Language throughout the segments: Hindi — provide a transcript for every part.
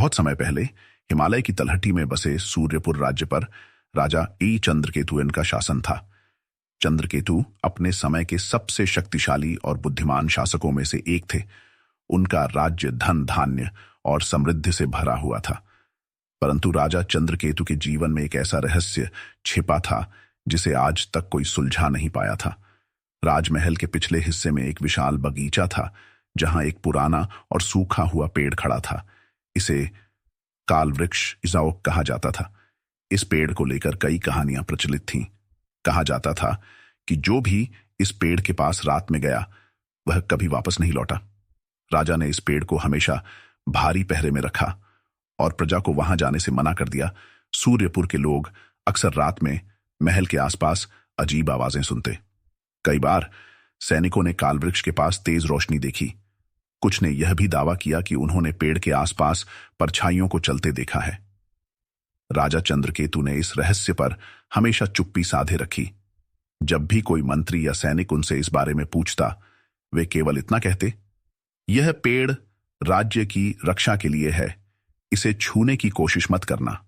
बहुत समय पहले हिमालय की तलहटी में बसे सूर्यपुर राज्य पर राजा ई चंद्रकेतुन का शासन था। चंद्रकेतु अपने समय के सबसे शक्तिशाली और बुद्धिमान शासकों में से एक थे। उनका राज्य धन धान्य और समृद्धि से भरा हुआ था। परंतु राजा चंद्रकेतु के जीवन में एक ऐसा रहस्य छिपा था जिसे आज तक कोई सुलझा नहीं पाया था। राजमहल के पिछले हिस्से में एक विशाल बगीचा था जहां एक पुराना और सूखा हुआ पेड़ खड़ा था। इसे काल वृक्ष इज़ाओक कहा जाता था। इस पेड़ को लेकर कई कहानियां प्रचलित थीं। कहा जाता था कि जो भी इस पेड़ के पास रात में गया वह कभी वापस नहीं लौटा। राजा ने इस पेड़ को हमेशा भारी पहरे में रखा और प्रजा को वहां जाने से मना कर दिया। सूर्यपुर के लोग अक्सर रात में महल के आसपास अजीब आवाजें सुनते। कई बार सैनिकों ने काल वृक्ष के पास तेज रोशनी देखी। कुछ ने यह भी दावा किया कि उन्होंने पेड़ के आसपास परछाइयों को चलते देखा है। राजा चंद्रकेतु ने इस रहस्य पर हमेशा चुप्पी साधे रखी। जब भी कोई मंत्री या सैनिक उनसे इस बारे में पूछता, वे केवल इतना कहते, यह पेड़ राज्य की रक्षा के लिए है, इसे छूने की कोशिश मत करना।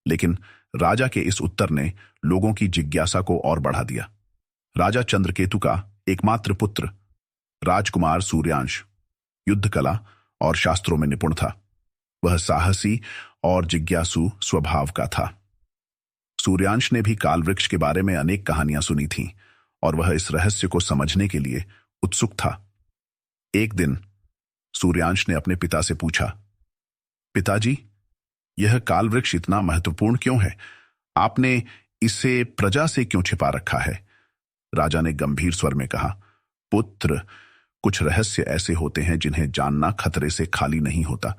लेकिन राजा के इस उत्तर ने लोगों की जिज्ञासा को और बढ़ा दिया। राजा चंद्रकेतु का एकमात्र पुत्र राजकुमार सूर्यांश युद्ध कला और शास्त्रों में निपुण था। वह साहसी और जिज्ञासु स्वभाव का था। सूर्यांश ने भी काल वृक्ष के बारे में अनेक कहानियां सुनी थीं और वह इस रहस्य को समझने के लिए उत्सुक था। एक दिन सूर्यांश ने अपने पिता से पूछा, पिताजी, यह काल वृक्ष इतना महत्वपूर्ण क्यों है? आपने इसे प्रजा से क्यों छिपा रखा है? राजा ने गंभीर स्वर में कहा, पुत्र, कुछ रहस्य ऐसे होते हैं जिन्हें जानना खतरे से खाली नहीं होता।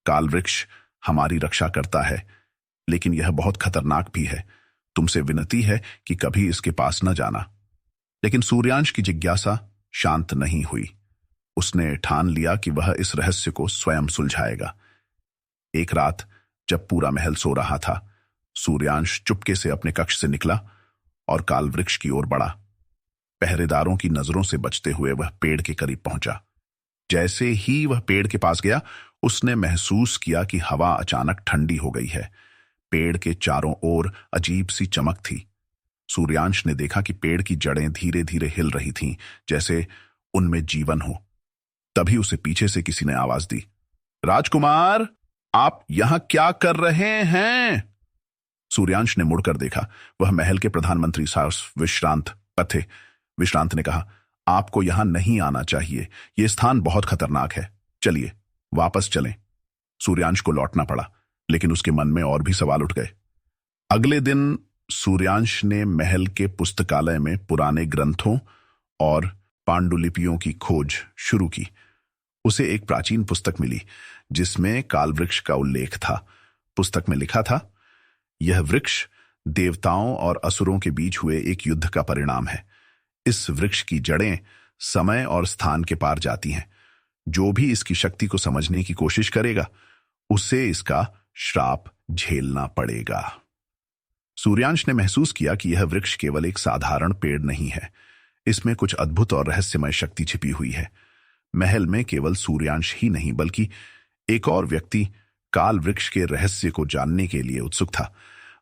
काल वृक्ष हमारी रक्षा करता है, लेकिन यह बहुत खतरनाक भी है। तुमसे विनती है कि कभी इसके पास न जाना। लेकिन सूर्यांश की जिज्ञासा शांत नहीं हुई। उसने ठान लिया कि वह इस रहस्य को स्वयं सुलझाएगा। एक रात जब पूरा महल सो रहा था, सूर्यांश चुपके से अपने कक्ष से निकला और काल वृक्ष की ओर बढ़ा। पहरेदारों की नजरों से बचते हुए वह पेड़ के करीब पहुंचा। जैसे ही वह पेड़ के पास गया, उसने महसूस किया कि हवा अचानक ठंडी हो गई है। पेड़ के चारों ओर अजीब सी चमक थी। सूर्यांश ने देखा कि पेड़ की जड़ें धीरे धीरे हिल रही थीं, जैसे उनमें जीवन हो। तभी उसे पीछे से किसी ने आवाज दी, राजकुमार, आप यहां क्या कर रहे हैं? सूर्यांश ने मुड़कर देखा। वह महल के प्रधानमंत्री विश्रांत थे। विश्रांत ने कहा, आपको यहां नहीं आना चाहिए, यह स्थान बहुत खतरनाक है। चलिए वापस चलें। सूर्यांश को लौटना पड़ा, लेकिन उसके मन में और भी सवाल उठ गए। अगले दिन सूर्यांश ने महल के पुस्तकालय में पुराने ग्रंथों और पांडुलिपियों की खोज शुरू की। उसे एक प्राचीन पुस्तक मिली जिसमें काल वृक्ष का उल्लेख था। पुस्तक में लिखा था, यह वृक्ष देवताओं और असुरों के बीच हुए एक युद्ध का परिणाम है। इस वृक्ष की जड़ें समय और स्थान के पार जाती हैं। जो भी इसकी शक्ति को समझने की कोशिश करेगा, उसे इसका श्राप झेलना पड़ेगा। सूर्यांश ने महसूस किया कि यह वृक्ष केवल एक साधारण पेड़ नहीं है। इसमें कुछ अद्भुत और रहस्यमय शक्ति छिपी हुई है। महल में केवल सूर्यांश ही नहीं, बल्कि एक और व्यक्ति काल वृक्ष के रहस्य को जानने के लिए उत्सुक था।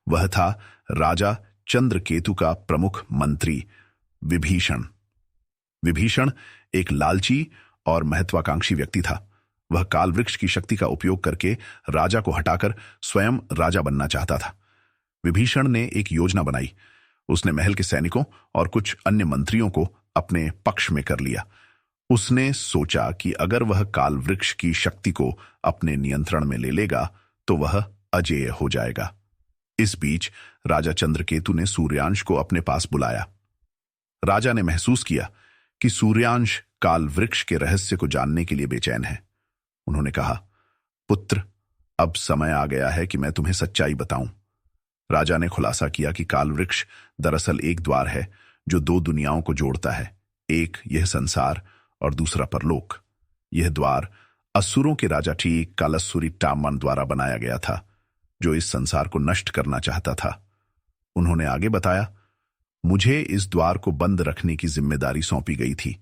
वह था राजा चंद्रकेतु का प्रमुख मंत्री विभीषण। विभीषण एक लालची और महत्वाकांक्षी व्यक्ति था। वह काल वृक्ष की शक्ति का उपयोग करके राजा को हटाकर स्वयं राजा बनना चाहता था। विभीषण ने एक योजना बनाई। उसने महल के सैनिकों और कुछ अन्य मंत्रियों को अपने पक्ष में कर लिया। उसने सोचा कि अगर वह काल वृक्ष की शक्ति को अपने नियंत्रण में ले लेगा तो वह अजेय हो जाएगा। इस बीच राजा चंद्रकेतु ने सूर्यांश को अपने पास बुलाया। राजा ने महसूस किया कि सूर्यांश काल वृक्ष के रहस्य को जानने के लिए बेचैन है। उन्होंने कहा, पुत्र, अब समय आ गया है कि मैं तुम्हें सच्चाई बताऊं। राजा ने खुलासा किया कि काल वृक्ष दरअसल एक द्वार है जो दो दुनियाओं को जोड़ता है, एक यह संसार और दूसरा परलोक। यह द्वार असुरों के राजा ठीक कालसूरी टामन द्वारा बनाया गया था, जो इस संसार को नष्ट करना चाहता था। उन्होंने आगे बताया, मुझे इस द्वार को बंद रखने की जिम्मेदारी सौंपी गई थी।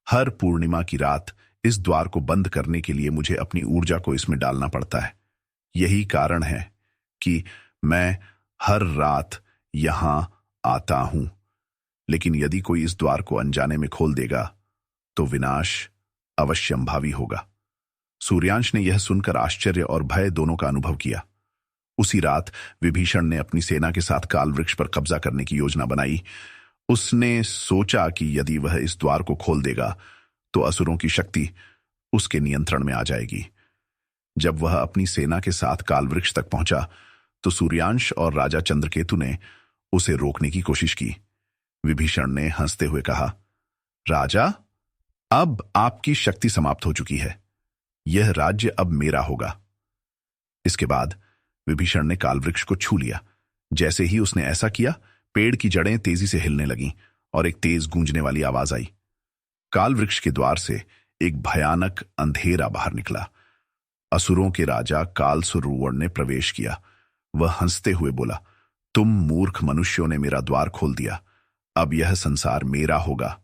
हर पूर्णिमा की रात इस द्वार को बंद करने के लिए मुझे अपनी ऊर्जा को इसमें डालना पड़ता है। यही कारण है कि मैं हर रात यहां आता हूं। लेकिन यदि कोई इस द्वार को अनजाने में खोल देगा तो विनाश अवश्यंभावी होगा। सूर्यांश ने यह सुनकर आश्चर्य और भय दोनों का अनुभव किया। उसी रात विभीषण ने अपनी सेना के साथ काल वृक्ष पर कब्जा करने की योजना बनाई। उसने सोचा कि यदि वह इस द्वार को खोल देगा तो असुरों की शक्ति उसके नियंत्रण में आ जाएगी। जब वह अपनी सेना के साथ काल वृक्ष तक पहुंचा तो सूर्यांश और राजा चंद्रकेतु ने उसे रोकने की कोशिश की। विभीषण ने हंसते हुए कहा, राजा, अब आपकी शक्ति समाप्त हो चुकी है। यह राज्य अब मेरा होगा। इसके बाद विभीषण ने काल वृक्ष को छू लिया। जैसे ही उसने ऐसा किया, पेड़ की जड़ें तेजी से हिलने लगीं और एक तेज गूंजने वाली आवाज आई। काल वृक्ष के द्वार से एक भयानक अंधेरा बाहर निकला। असुरों के राजा कालसुरूवण ने प्रवेश किया। वह हंसते हुए बोला, तुम मूर्ख मनुष्यों ने मेरा द्वार खोल दिया। अब यह संसार मेरा होगा।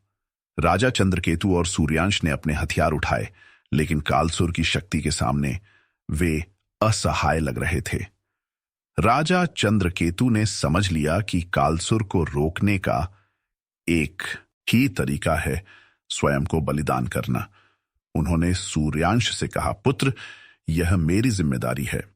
राजा चंद्रकेतु और सूर्यांश ने अपने हथियार उठाए, लेकिन कालसुर की शक्ति के सामने वे असहाय लग रहे थे। राजा चंद्रकेतु ने समझ लिया कि कालसुर को रोकने का एक ही तरीका है स्वयं को बलिदान करना। उन्होंने सूर्यांश से कहा, पुत्र, यह मेरी जिम्मेदारी है।